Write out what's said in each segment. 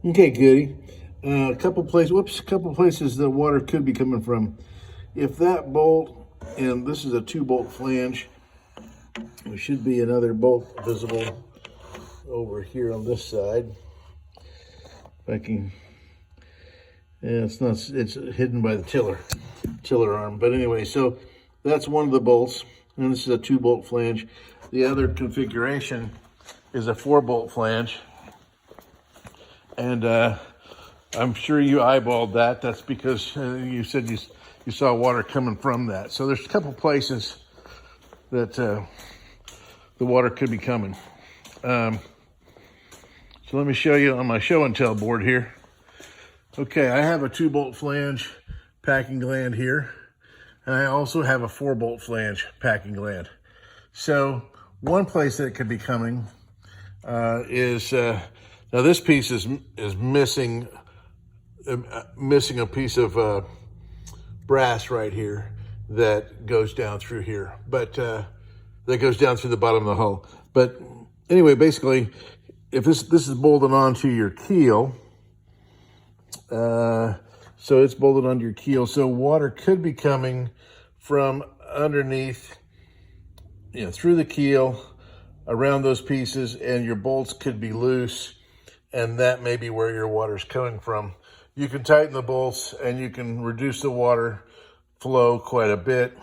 Okay, goody. A couple places the water could be coming from. If that bolt, and this is a 2-bolt flange, there should be another bolt visible over here on this side. If I can, yeah, it's hidden by the tiller arm. But anyway, so that's one of the bolts, and this is a 2-bolt flange. The other configuration is a 4-bolt flange. And I'm sure you eyeballed that. That's because you said you saw water coming from that. So there's a couple places that the water could be coming. So let me show you on my show and tell board here. Okay, I have a 2-bolt flange packing gland here. And I also have a 4-bolt flange packing gland. So one place that it could be coming is... now this piece is missing a piece of brass right here that goes down through here, but that goes down through the bottom of the hull. But anyway, basically, if this is bolted onto your keel, so it's bolted onto your keel, so water could be coming from underneath, through the keel, around those pieces, and your bolts could be loose. And that may be where your water's coming from. You can tighten the bolts and you can reduce the water flow quite a bit.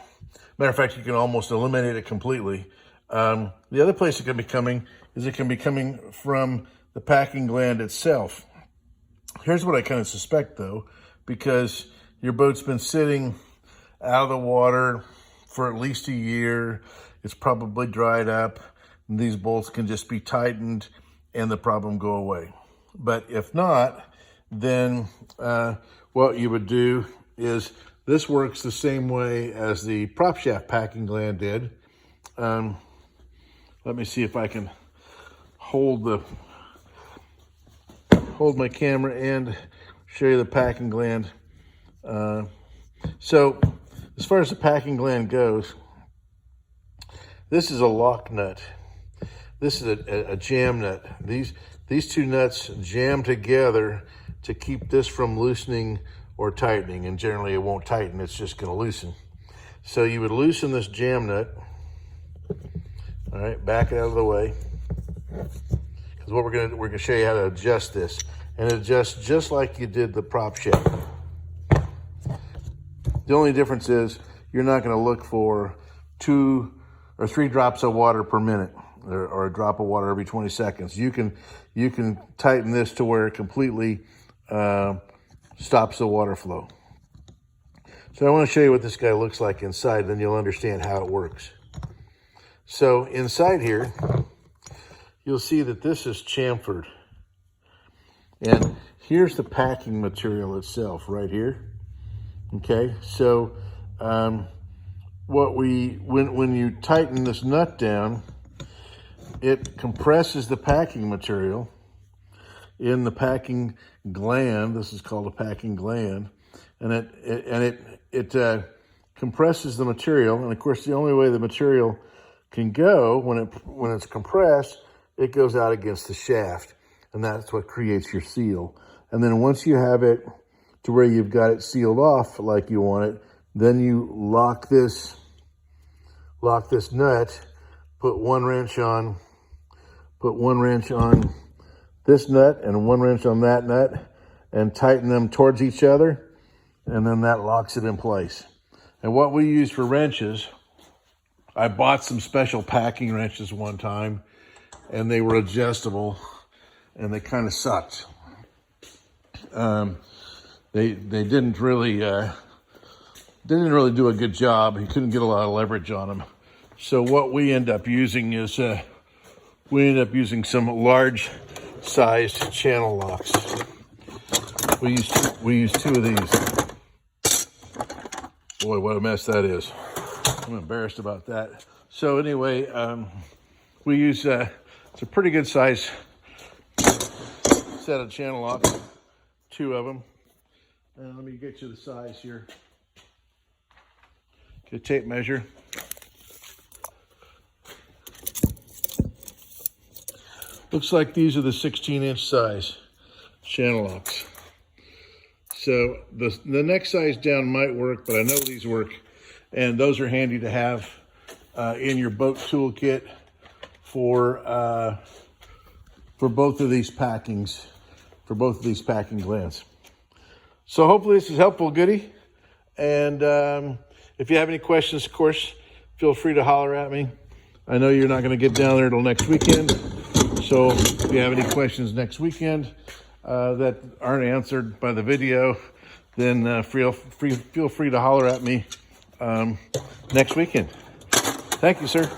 Matter of fact, you can almost eliminate it completely. The other place it can be coming is it can be coming from the packing gland itself. Here's what I kind of suspect though, because your boat's been sitting out of the water for at least a year. It's probably dried up. And these bolts can just be tightened and the problem go away. But if not, then what you would do is, this works the same way as the prop shaft packing gland did. Let me see if I can hold my camera and show you the packing gland. So as far as the packing gland goes, this is a lock nut. This is a jam nut. These two nuts jam together to keep this from loosening or tightening, and generally it won't tighten, it's just gonna loosen. So you would loosen this jam nut, all right, back it out of the way, because what we're gonna show you how to adjust this, and adjust just like you did the prop shaft. The only difference is you're not gonna look for 2 or 3 drops of water per minute, or a drop of water every 20 seconds. You can tighten this to where it completely stops the water flow. So I want to show you what this guy looks like inside, then you'll understand how it works. So inside here, you'll see that this is chamfered. And here's the packing material itself right here. Okay, so when you tighten this nut down, it compresses the packing material in the packing gland. This is called a packing gland, and it compresses the material. And of course, the only way the material can go when it's compressed, it goes out against the shaft, and that's what creates your seal. And then once you have it to where you've got it sealed off like you want it, then you lock this nut, put one wrench on this nut and one wrench on that nut, and tighten them towards each other, and then that locks it in place. And what we use for wrenches, I bought some special packing wrenches one time, and they were adjustable, and they kind of sucked. They didn't really do a good job. You couldn't get a lot of leverage on them. So what we end up using is some large sized channel locks. We use 2 of these. Boy, what a mess that is. I'm embarrassed about that. So anyway, we use it's a pretty good size set of channel locks, 2 of them. And let me get you the size here. Get a tape measure. Looks like these are the 16-inch size. channel locks. So the next size down might work, but I know these work, and those are handy to have in your boat toolkit for both of these packings, for both of these packing glands. So hopefully this is helpful, Goody. And if you have any questions, of course, feel free to holler at me. I know you're not going to get down there till next weekend. So if you have any questions next weekend that aren't answered by the video, then feel free to holler at me next weekend. Thank you, sir.